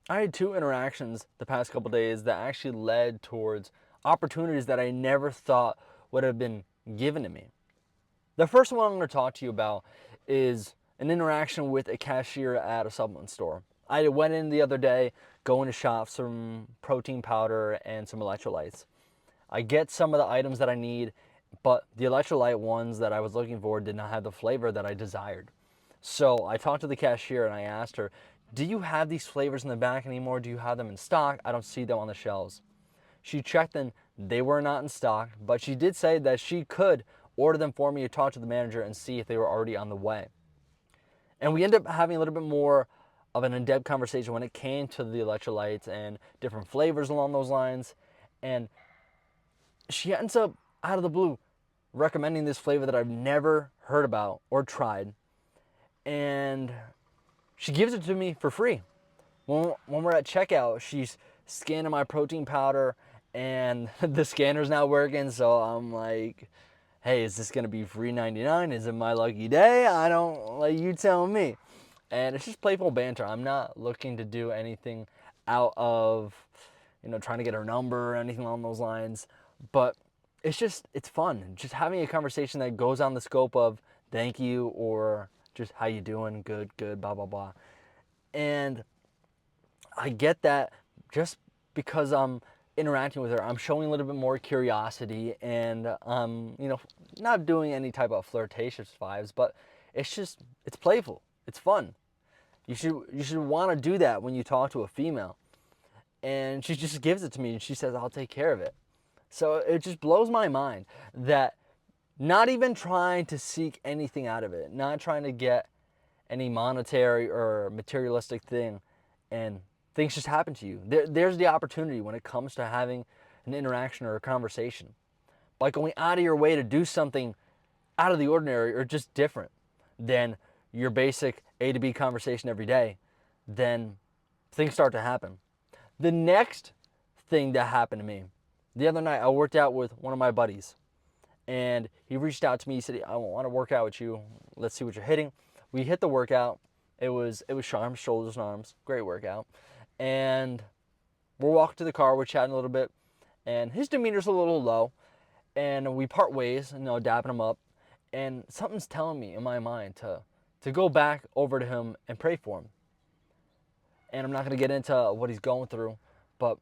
I had two interactions the past couple days that actually led towards opportunities that I never thought would have been given to me. The first one I'm going to talk to you about is an interaction with a cashier at a supplement store. I went in the other day going to shop some protein powder and some electrolytes. I get some of the items that I need, but the electrolyte ones that I was looking for did not have the flavor that I desired. So I talked to the cashier and I asked her, "Do you have these flavors in the back anymore? Do you have them in stock? I don't see them on the shelves." She checked and they were not in stock, but she did say that she could order them for me to talk to the manager and see if they were already on the way. And we ended up having a little bit more of an in-depth conversation when it came to the electrolytes and different flavors along those lines. And she ends up out of the blue recommending this flavor that I've never heard about or tried. And she gives it to me for free. When we're at checkout, she's scanning my protein powder and the scanner's not working. So I'm like, hey, is this going to be free 99? Is it my lucky day? I don't, like, you tell me. And it's just playful banter. I'm not looking to do anything out of, trying to get her number or anything along those lines. But it's fun. Just having a conversation that goes on the scope of thank you or just how you doing, good, blah, blah, blah. And I get that just because I'm interacting with her, I'm showing a little bit more curiosity and not doing any type of flirtatious vibes, but it's playful. It's fun. You should want to do that when you talk to a female. And she just gives it to me and she says, "I'll take care of it." So it just blows my mind that not even trying to seek anything out of it, not trying to get any monetary or materialistic thing, and things just happen to you. There's the opportunity when it comes to having an interaction or a conversation. By going out of your way to do something out of the ordinary or just different than your basic A to B conversation every day, then things start to happen. The next thing that happened to me, the other night I worked out with one of my buddies and he reached out to me. He said, "I want to work out with you. Let's see what you're hitting." We hit the workout. It was arms, shoulders, and arms. Great workout. And we're walking to the car. We're chatting a little bit, and his demeanor's a little low. And we part ways, dapping him up. And something's telling me in my mind to go back over to him and pray for him. And I'm not gonna get into what he's going through, but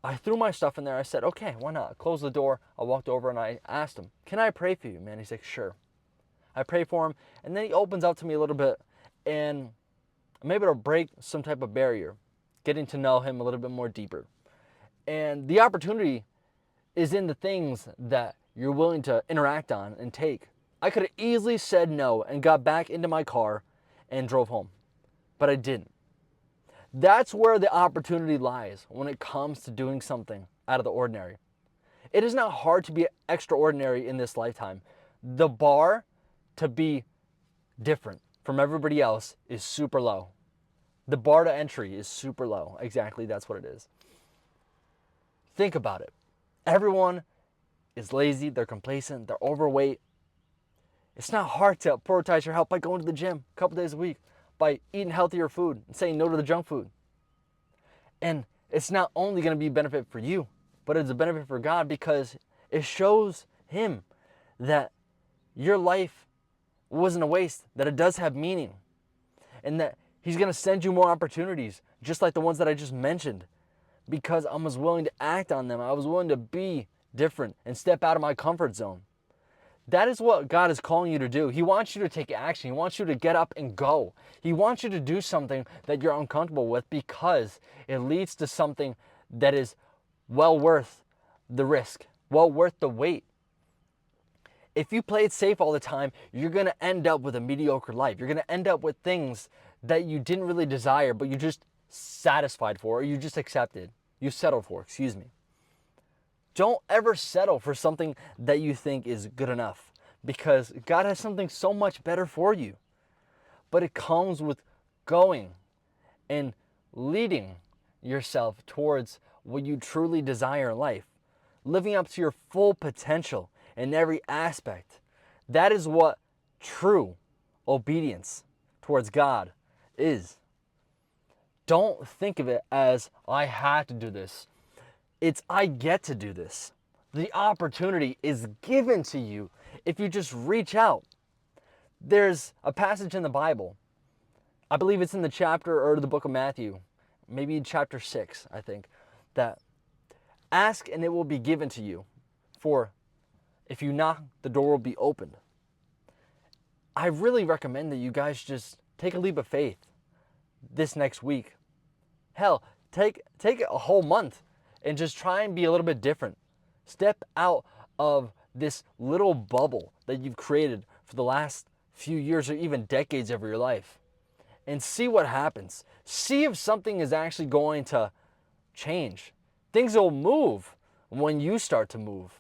I threw my stuff in there. I said, "Okay, why not?" Closed the door. I walked over and I asked him, "Can I pray for you, man?" He's like, "Sure." I pray for him, and then he opens up to me a little bit, and I'm able to break some type of barrier, getting to know him a little bit more deeper. And the opportunity is in the things that you're willing to interact on and take. I could have easily said no and got back into my car and drove home, but I didn't. That's where the opportunity lies when it comes to doing something out of the ordinary. It is not hard to be extraordinary in this lifetime. The bar to be different from everybody else is super low. The bar to entry is super low. Exactly, that's what it is. Think about it. Everyone is lazy, they're complacent, they're overweight. It's not hard to prioritize your health by going to the gym a couple days a week, by eating healthier food and saying no to the junk food. And it's not only going to be a benefit for you, but it's a benefit for God because it shows Him that your life wasn't a waste, that it does have meaning, and that He's going to send you more opportunities, just like the ones that I just mentioned, because I was willing to act on them. I was willing to be different and step out of my comfort zone. That is what God is calling you to do. He wants you to take action. He wants you to get up and go. He wants you to do something that you're uncomfortable with because it leads to something that is well worth the risk, well worth the wait. If you play it safe all the time, you're going to end up with a mediocre life. You're going to end up with things that you didn't really desire, but you just satisfied for, or you just accepted. You settled for, excuse me. Don't ever settle for something that you think is good enough because God has something so much better for you. But it comes with going and leading yourself towards what you truly desire in life, living up to your full potential in every aspect. That is what true obedience towards God is. Don't think of it as I had to do this. It's I get to do this. The opportunity is given to you if you just reach out. There's a passage in the Bible. I believe it's in the chapter or the book of Matthew, maybe chapter 6, I think, that ask and it will be given to you. For if you knock, the door will be opened. I really recommend that you guys just take a leap of faith this next week. Hell, take a whole month and just try and be a little bit different. Step out of this little bubble that you've created for the last few years or even decades of your life and see what happens. See if something is actually going to change. Things will move when you start to move.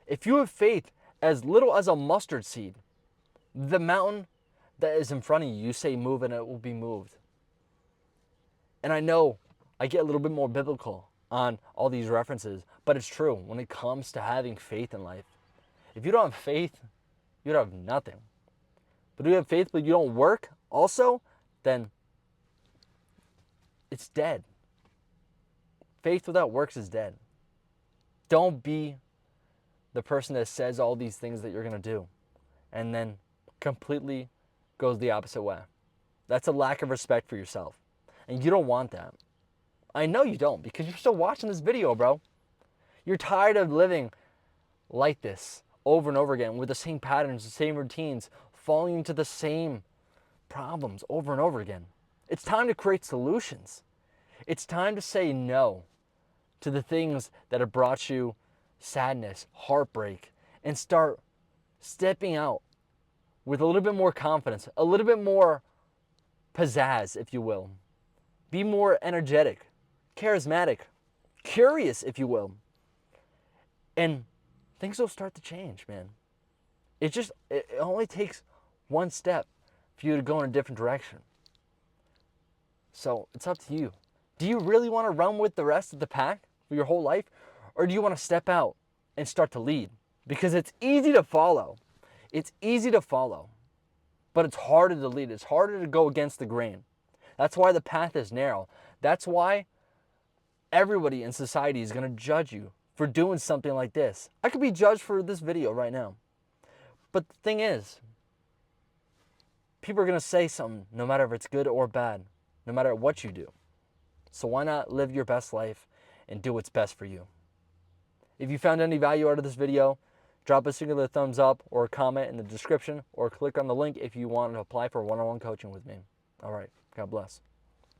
If you have faith as little as a mustard seed, the mountain that is in front of you, you say move and it will be moved. And I know I get a little bit more biblical on all these references, but it's true when it comes to having faith in life. If you don't have faith, you don't have nothing. But if you have faith but you don't work also, then it's dead. Faith without works is dead. Don't be the person that says all these things that you're going to do and then completely goes the opposite way. That's a lack of respect for yourself. And you don't want that. I know you don't because you're still watching this video, bro. You're tired of living like this over and over again with the same patterns, the same routines, falling into the same problems over and over again. It's time to create solutions. It's time to say no to the things that have brought you sadness, heartbreak, and start stepping out with a little bit more confidence, a little bit more pizzazz, if you will. Be more energetic, charismatic, curious, if you will. And things will start to change, man. It only takes one step for you to go in a different direction. So it's up to you. Do you really want to run with the rest of the pack for your whole life? Or do you want to step out and start to lead? Because it's easy to follow. It's easy to follow. But it's harder to lead. It's harder to go against the grain. That's why the path is narrow. That's why everybody in society is going to judge you for doing something like this. I could be judged for this video right now. But the thing is, people are going to say something no matter if it's good or bad, no matter what you do. So why not live your best life and do what's best for you? If you found any value out of this video, drop a singular thumbs up or a comment in the description or click on the link if you want to apply for one-on-one coaching with me. All right. God bless.